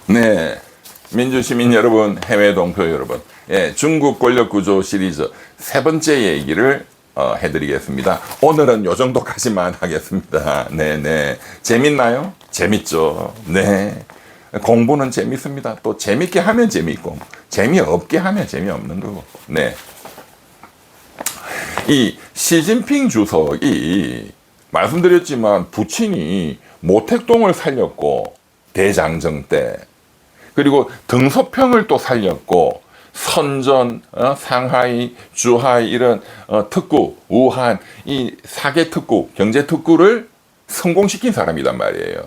네, 민주시민 여러분, 해외 동포 여러분, 중국 권력 구조 시리즈 세 번째 얘기를 해드리겠습니다. 오늘은 요 정도까지만 하겠습니다. 네네, 재밌나요? 재밌죠. 네, 공부는 재밌습니다. 또 재밌게 하면 재밌고 재미없게 하면 재미없는 거고. 네, 이 시진핑 주석이 말씀드렸지만 부친이 모택동을 살렸고 대장정 때, 그리고 등소평을 또 살렸고 선전, 상하이, 주하이 이런 특구, 우한 이 4개 특구, 경제 특구를 성공시킨 사람이란 말이에요.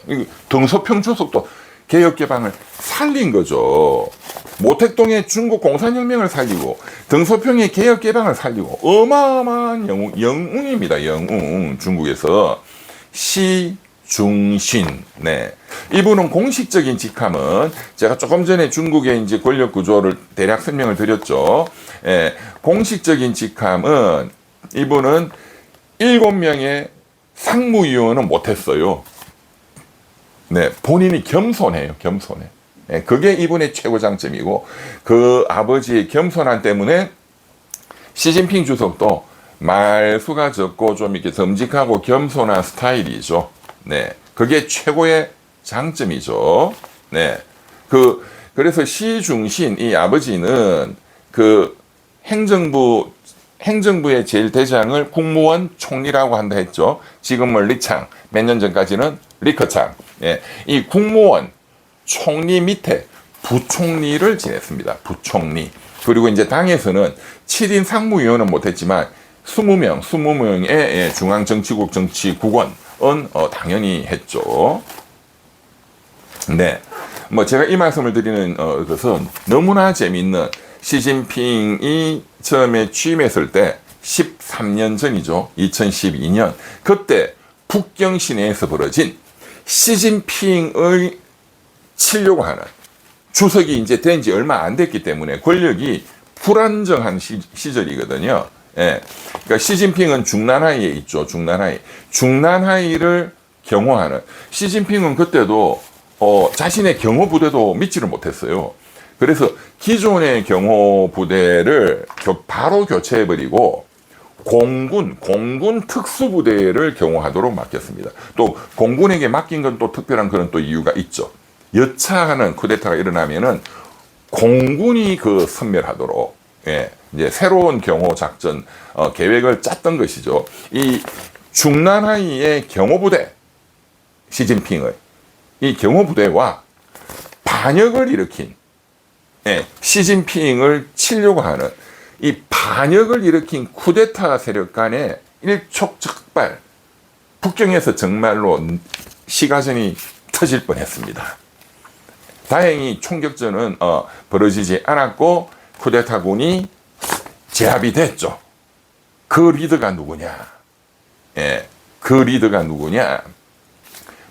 등소평 주석도 개혁개방을 살린 거죠. 모택동의 중국 공산혁명을 살리고 등소평의 개혁개방을 살리고 어마어마한 영웅입니다. 영웅. 중국에서 시중신. 네. 이분은 공식적인 직함은 제가 조금 전에 중국의 이제 권력 구조를 대략 설명을 드렸죠. 공식적인 직함은 이분은 7명의 상무위원은 못했어요. 네, 본인이 겸손해요. 겸손해. 네, 그게 이분의 최고 장점이고, 그 아버지의 겸손함 때문에 시진핑 주석도 말수가 적고 좀 이렇게 듬직하고 겸손한 스타일이죠. 네, 그게 최고의 장점이죠. 네, 그래서 시중신 이 아버지는 그 행정부의 제일 대장을 국무원 총리라고 한다 했죠. 지금은 리창, 몇 년 전까지는 리커창. 예, 이 국무원 총리 밑에 부총리를 지냈습니다. 부총리. 그리고 이제 당에서는 7인 상무위원은 못했지만 20명의 중앙정치국 정치국원은 당연히 했죠. 네, 뭐 제가 이 말씀을 드리는 것은 너무나 재미있는, 시진핑이 처음에 취임했을 때 13년 전이죠. 2012년. 그때 북경 시내에서 벌어진 시진핑을 치려고 하는, 주석이 이제 된 지 얼마 안 됐기 때문에 권력이 불안정한 시절이거든요. 예. 그러니까 시진핑은 중난하이에 있죠. 중난하이를 경호하는, 시진핑은 그때도 자신의 경호 부대도 믿지를 못했어요. 그래서 기존의 경호 부대를 바로 교체해버리고 공군 특수부대를 경호하도록 맡겼습니다. 또 공군에게 맡긴 건 또 특별한 그런 또 이유가 있죠. 여차하는 쿠데타가 일어나면은 공군이 선멸하도록, 이제 새로운 경호 작전 계획을 짰던 것이죠. 이 중난하이의 경호부대, 시진핑의 이 경호부대와 반역을 일으킨, 시진핑을 치려고 하는 이 반역을 일으킨 쿠데타 세력 간의 일촉즉발, 북경에서 정말로 시가전이 터질 뻔했습니다. 다행히 총격전은 벌어지지 않았고 쿠데타군이 제압이 됐죠. 그 리더가 누구냐? 그 리더가 누구냐?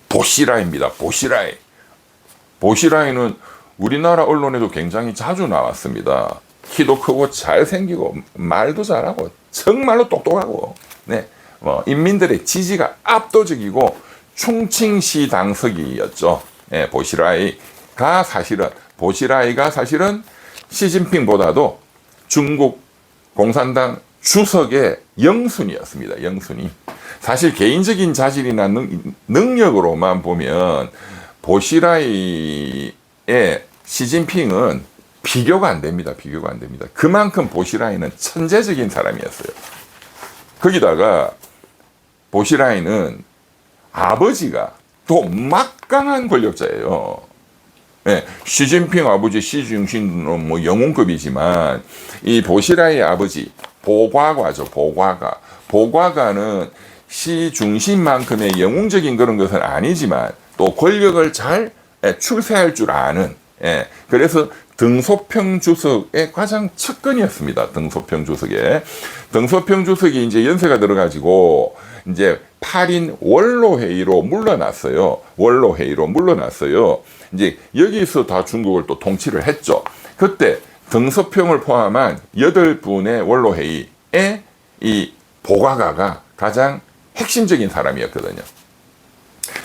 보시라이입니다. 보시라이는 우리나라 언론에도 굉장히 자주 나왔습니다. 키도 크고 잘생기고 말도 잘하고 정말로 똑똑하고, 네, 인민들의 지지가 압도적이고 충칭시 당서기였죠. 보시라이가 사실은 시진핑보다도 중국 공산당 주석의 영순이었습니다. 영순이. 사실 개인적인 자질이나 능력으로만 보면 보시라이의 시진핑은 비교가 안 됩니다. 그만큼 보시라이는 천재적인 사람이었어요. 거기다가 보시라이는 아버지가 또 막강한 권력자예요. 시진핑 아버지 시중신은 뭐 영웅급이지만 이 보시라이의 아버지 보과가죠. 보과가는 시중신만큼의 영웅적인 그런 것은 아니지만 또 권력을 잘 출세할 줄 아는, 그래서 등소평 주석의 가장 측근이었습니다. 등소평 주석이 이제 연세가 들어가지고 이제 8인 원로회의로 물러났어요. 이제 여기서 다 중국을 또 통치를 했죠. 그때 등소평을 포함한 8분의 원로회의에 이 보과가가 가장 핵심적인 사람이었거든요.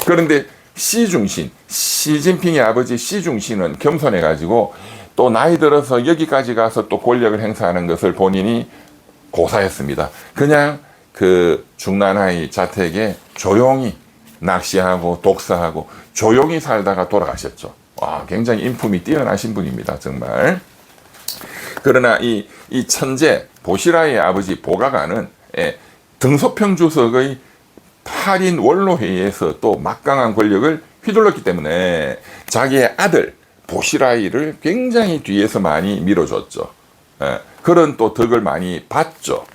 그런데 시중신, 시진핑의 아버지 시중신은 겸손해가지고 또 나이 들어서 여기까지 가서 또 권력을 행사하는 것을 본인이 고사했습니다. 그냥 그 중난하이 자택에 조용히 낚시하고 독서하고 조용히 살다가 돌아가셨죠. 와, 굉장히 인품이 뛰어나신 분입니다. 정말. 그러나 이 천재 보시라의 아버지 보가가는 등소평 주석의 8인 원로회의에서 또 막강한 권력을 휘둘렀기 때문에 자기의 아들 보시라이를 굉장히 뒤에서 많이 밀어줬죠. 그런 또 덕을 많이 봤죠.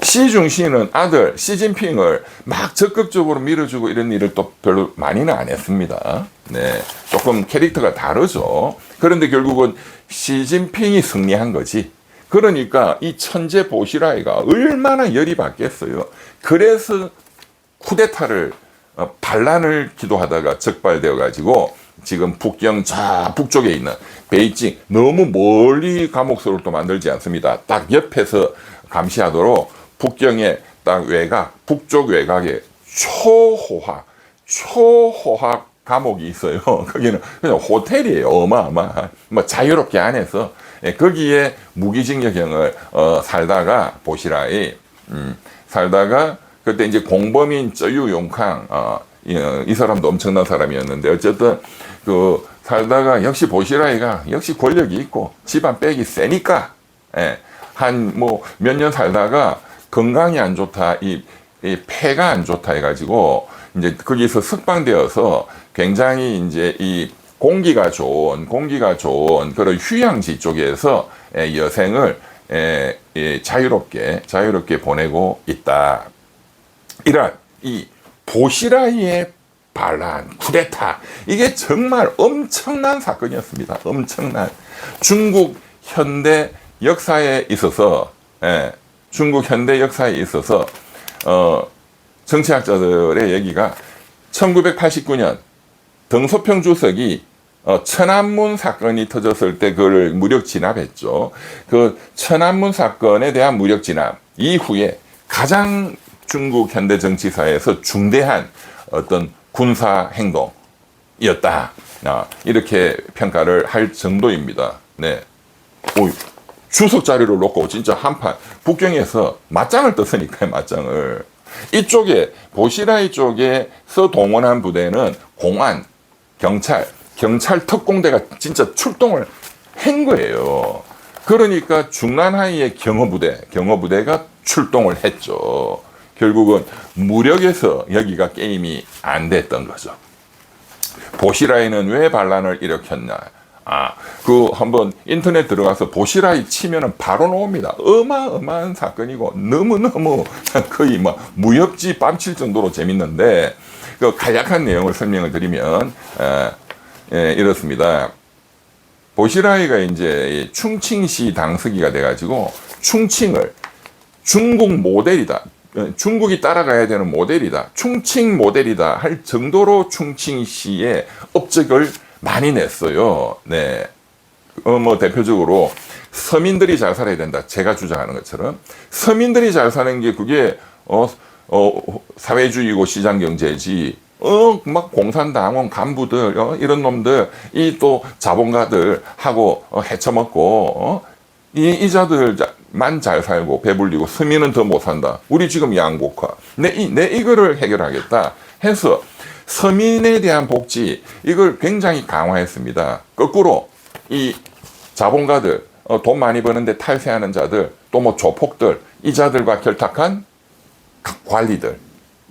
시중신은 아들 시진핑을 막 적극적으로 밀어주고 이런 일을 또 별로 많이는 안 했습니다. 네, 조금 캐릭터가 다르죠. 그런데 결국은 시진핑이 승리한 거지. 그러니까 이 천재 보시라이가 얼마나 열이 받겠어요. 그래서 쿠데타를 반란을 기도하다가 적발되어 가지고 지금 북경 북쪽에 있는 베이징 너무 멀리 감옥소를 또 만들지 않습니다. 딱 옆에서 감시하도록 북경의 딱 외곽 북쪽 외곽에 초호화 감옥이 있어요. 거기는 그냥 호텔이에요. 어마어마한 뭐 자유롭게 안에서 거기에 무기징역형을 살다가 보시라이 살다가 그때 이제 공범인 쩌유용캉 이 사람도 엄청난 사람이었는데 어쨌든 그 살다가 역시 보시라이가 역시 권력이 있고 집안 백이 세니까 한 뭐 몇 년 살다가 건강이 안 좋다 이 폐가 안 좋다 해가지고 이제 거기서 석방되어서 굉장히 이제 이 공기가 좋은 그런 휴양지 쪽에서 여생을 자유롭게 보내고 있다. 이런 이 보시라이의 반란, 쿠데타 이게 정말 엄청난 사건이었습니다. 엄청난 중국 현대 역사에 있어서 정치학자들의 얘기가 1989년 등소평 주석이 천안문 사건이 터졌을 때 그걸 무력 진압했죠. 그 천안문 사건에 대한 무력 진압 이후에 가장 중국 현대 정치사에서 중대한 어떤 군사 행동이었다. 이렇게 평가를 할 정도입니다. 네. 주석 자료를 놓고 진짜 한판 북경에서 맞짱을 떴으니까요. 맞짱을. 이쪽에 보시라이 쪽에서 동원한 부대는 공안, 경찰 특공대가 진짜 출동을 한 거예요. 그러니까 중난하이의 경호부대가 출동을 했죠. 결국은 무력에서 여기가 게임이 안 됐던 거죠. 보시라이는 왜 반란을 일으켰냐? 그 한번 인터넷 들어가서 보시라이 치면은 바로 나옵니다. 어마어마한 사건이고 너무너무 거의 뭐 무협지 뺨칠 정도로 재밌는데 그 간략한 내용을 설명을 드리면 이렇습니다. 보시라이가 이제 충칭시 당서기가 돼가지고 충칭을 중국 모델이다. 중국이 따라가야 되는 모델이다. 충칭 모델이다 할 정도로 충칭시의 업적을 많이 냈어요. 네. 뭐 대표적으로 서민들이 잘 살아야 된다. 제가 주장하는 것처럼 서민들이 잘 사는 게 그게 사회주의고 시장경제지. 막 공산당원 간부들 이런 놈들 이 또 자본가들 하고 헤쳐먹고 이자들만 잘 살고 배불리고 서민은 더 못 산다. 우리 지금 양극화. 내 이거를 해결하겠다 해서 서민에 대한 복지 이걸 굉장히 강화했습니다. 거꾸로 이 자본가들 돈 많이 버는데 탈세하는 자들 또 뭐 조폭들 이 자들과 결탁한 관리들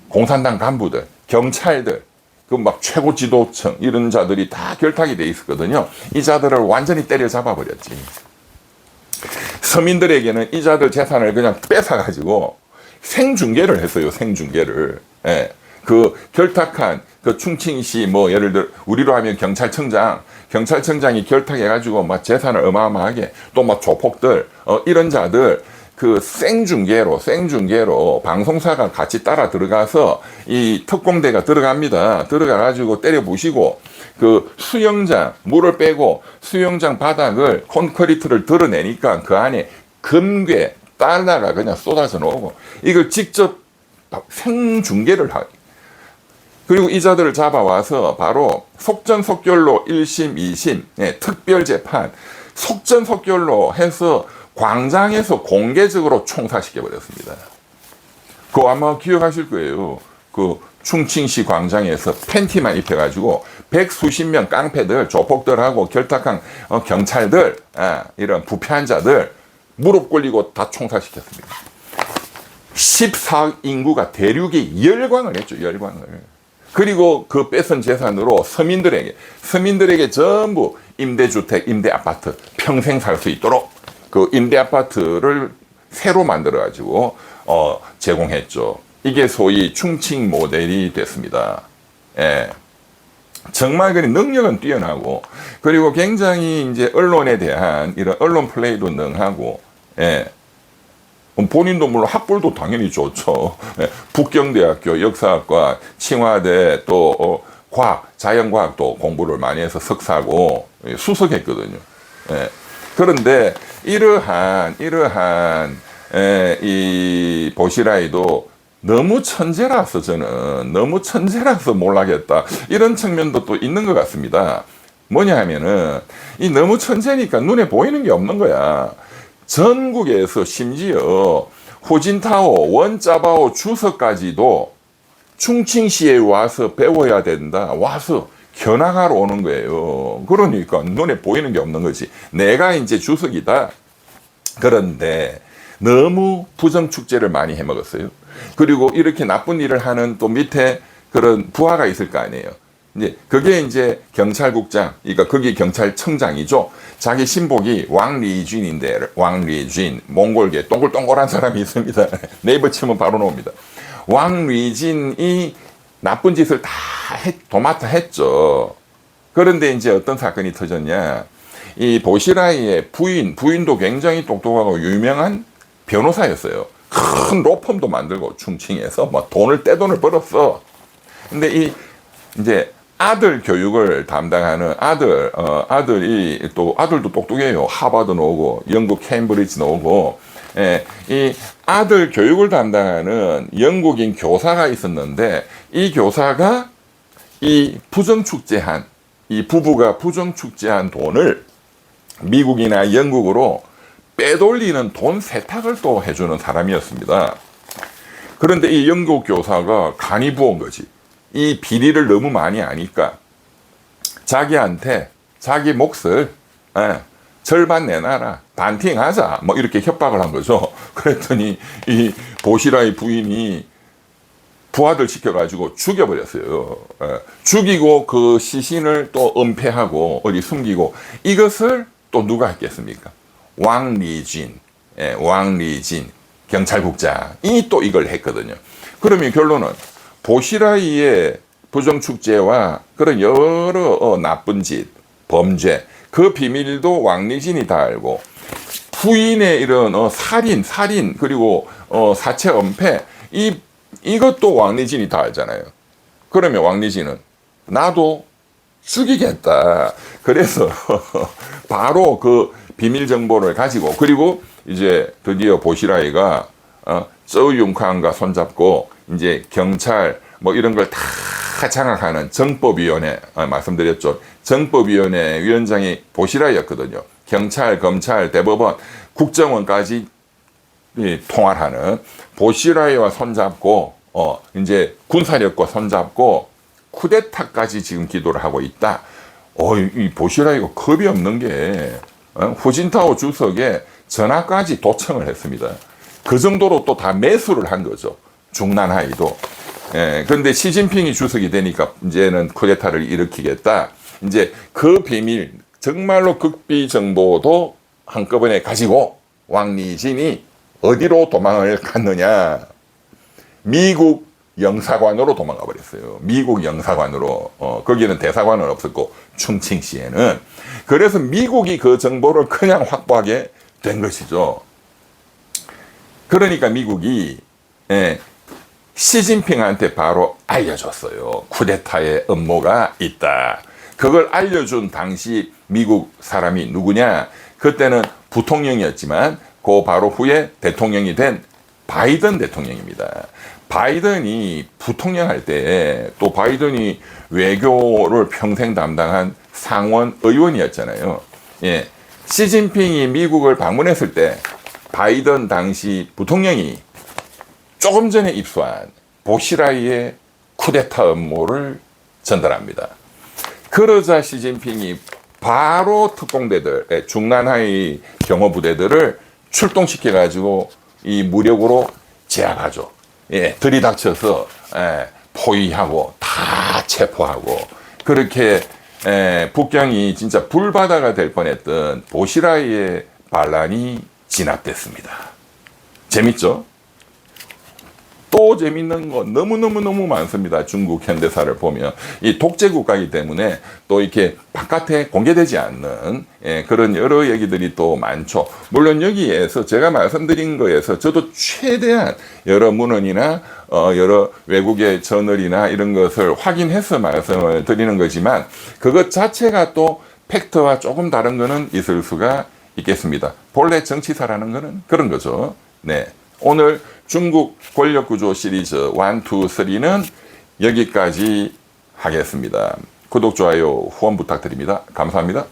공산당 간부들 경찰들 그 막 최고 지도층 이런 자들이 다 결탁이 돼 있었거든요. 이 자들을 완전히 때려잡아 버렸지. 서민들에게는 이 자들 재산을 그냥 뺏어가지고 생중계를 했어요. 생중계를. 그 결탁한 그 충칭시 뭐 예를 들어 우리로 하면 경찰청장이 결탁해가지고 막 재산을 어마어마하게 또 막 조폭들 이런 자들 그 생중계로 방송사가 같이 따라 들어가서 이 특공대가 들어가가지고 때려 부시고 그 수영장 물을 빼고 수영장 바닥을 콘크리트를 드러내니까 그 안에 금괴 달러가 그냥 쏟아져 나오고 이걸 직접 생중계를 그리고 이자들을 잡아와서 바로 속전속결로 1심, 2심 특별재판 속전속결로 해서 광장에서 공개적으로 총살시켜버렸습니다. 그거 아마 기억하실 거예요. 그 충칭시 광장에서 팬티만 입혀가지고 백수십 명 깡패들, 조폭들하고 결탁한 경찰들, 이런 부패한 자들 무릎 꿇리고 다 총살시켰습니다. 14억 인구가 대륙에 열광을 했죠. 열광을. 그리고 그 뺏은 재산으로 서민들에게 전부 임대주택, 임대아파트 평생 살 수 있도록 그 임대아파트를 새로 만들어가지고 제공했죠. 이게 소위 충칭 모델이 됐습니다. 예. 정말 그 능력은 뛰어나고, 그리고 굉장히 이제 언론에 대한 이런 언론 플레이도 능하고, 예. 본인도 물론 학벌도 당연히 좋죠. 예. 북경대학교 역사학과, 칭화대 또 과학, 자연과학도 공부를 많이 해서 석사고 수석했거든요. 예. 그런데 이러한 이 보시라이도 너무 천재라서, 저는 너무 천재라서 몰라겠다, 이런 측면도 또 있는 것 같습니다. 뭐냐 하면은 이 너무 천재니까 눈에 보이는 게 없는 거야. 전국에서 심지어 후진타오, 원짜바오 주석까지도 충칭시에 와서 배워야 된다, 와서 견학하러 오는 거예요. 그러니까 눈에 보이는 게 없는 거지. 내가 이제 주석이다. 그런데 너무 부정축제를 많이 해먹었어요. 그리고 이렇게 나쁜 일을 하는 또 밑에 그런 부하가 있을 거 아니에요. 이제 그게 이제 경찰국장, 그러니까 거기 경찰청장이죠. 자기 신복이 왕리쥔인데, 왕리쥔, 몽골계 동글동글한 사람이 있습니다. 네이버 치면 바로 나옵니다. 왕리쥔이 나쁜 짓을 다 도맡아 했죠. 그런데 이제 어떤 사건이 터졌냐. 이 보시라이의 부인도 굉장히 똑똑하고 유명한 변호사였어요. 큰 로펌도 만들고 충칭에서 뭐 떼돈을 벌었어. 근데 이 이제 아들 교육을 담당하는 아들이 또 아들도 똑똑해요. 하버드 나오고 영국 케임브리지 나오고, 예, 이 아들 교육을 담당하는 영국인 교사가 있었는데, 이 교사가 이 부부가 부정축제한 돈을 미국이나 영국으로 빼돌리는 돈 세탁을 또 해주는 사람이었습니다. 그런데 이 영국 교사가 간이 부은 거지. 이 비리를 너무 많이 아니까 자기한테 자기 몫을 절반 내놔라, 반팅하자, 뭐 이렇게 협박을 한 거죠. 그랬더니 이 보시라이 부인이 부하들 시켜가지고 죽여버렸어요. 죽이고 그 시신을 또 은폐하고 어디 숨기고, 이것을 또 누가 했겠습니까? 왕리쥔 경찰국장이 또 이걸 했거든요. 그러면 결론은 보시라이의 부정축제와 그런 여러 나쁜 짓, 범죄, 그 비밀도 왕리쥔이 다 알고, 부인의 이런 살인 그리고 사체 은폐, 이것도 왕리쥔이 다 알잖아요. 그러면 왕리진은 나도 죽이겠다. 그래서 바로 그 비밀 정보를 가지고, 그리고 이제 드디어 보시라이가 쩌윤캉과 손잡고 이제 경찰 뭐 이런 걸 다 장악하는 정법위원회, 말씀드렸죠. 정법위원회 위원장이 보시라이였거든요. 경찰, 검찰, 대법원, 국정원까지 통할하는 보시라이와 손잡고 이제 군사력과 손잡고 쿠데타까지 지금 기도를 하고 있다. 이 보시라이가 겁이 없는 게 후진타오 주석에 전화까지 도청을 했습니다. 그 정도로 또 다 매수를 한 거죠. 중난하이도. 그런데 시진핑이 주석이 되니까 이제는 쿠데타를 일으키겠다. 이제 그 비밀, 정말로 극비 정보도 한꺼번에 가지고 왕리진이 어디로 도망을 갔느냐. 미국 영사관으로 도망가 버렸어요. 미국 영사관으로. 거기는 대사관은 없었고, 충칭시에는. 그래서 미국이 그 정보를 그냥 확보하게 된 것이죠. 그러니까 미국이 시진핑한테 바로 알려줬어요. 쿠데타의 음모가 있다. 그걸 알려준 당시 미국 사람이 누구냐? 그때는 부통령이었지만 그 바로 후에 대통령이 된 바이든 대통령입니다. 바이든이 부통령 할 때 또 바이든이 외교를 평생 담당한 상원 의원이었잖아요. 예. 시진핑이 미국을 방문했을 때 바이든 당시 부통령이 조금 전에 입수한 보시라이의 쿠데타 음모를 전달합니다. 그러자 시진핑이 바로 특공대들, 중난하의 경호부대들을 출동시켜가지고 이 무력으로 제압하죠. 예, 들이닥쳐서 포위하고 다 체포하고 그렇게 북경이 진짜 불바다가 될 뻔했던 보시라이의 반란이 진압됐습니다. 재밌죠? 또 재밌는 거 너무너무 많습니다. 중국 현대사를 보면 이 독재 국가이기 때문에 또 이렇게 바깥에 공개되지 않는 그런 여러 얘기들이 또 많죠. 물론 여기에서 제가 말씀드린 거에서 저도 최대한 여러 문헌이나 여러 외국의 저널이나 이런 것을 확인해서 말씀을 드리는 거지만 그것 자체가 또 팩트와 조금 다른 거는 있을 수가 있겠습니다. 본래 정치사라는 거는 그런 거죠. 네. 오늘 중국 권력구조 시리즈 1, 2, 3는 여기까지 하겠습니다. 구독, 좋아요, 후원 부탁드립니다. 감사합니다.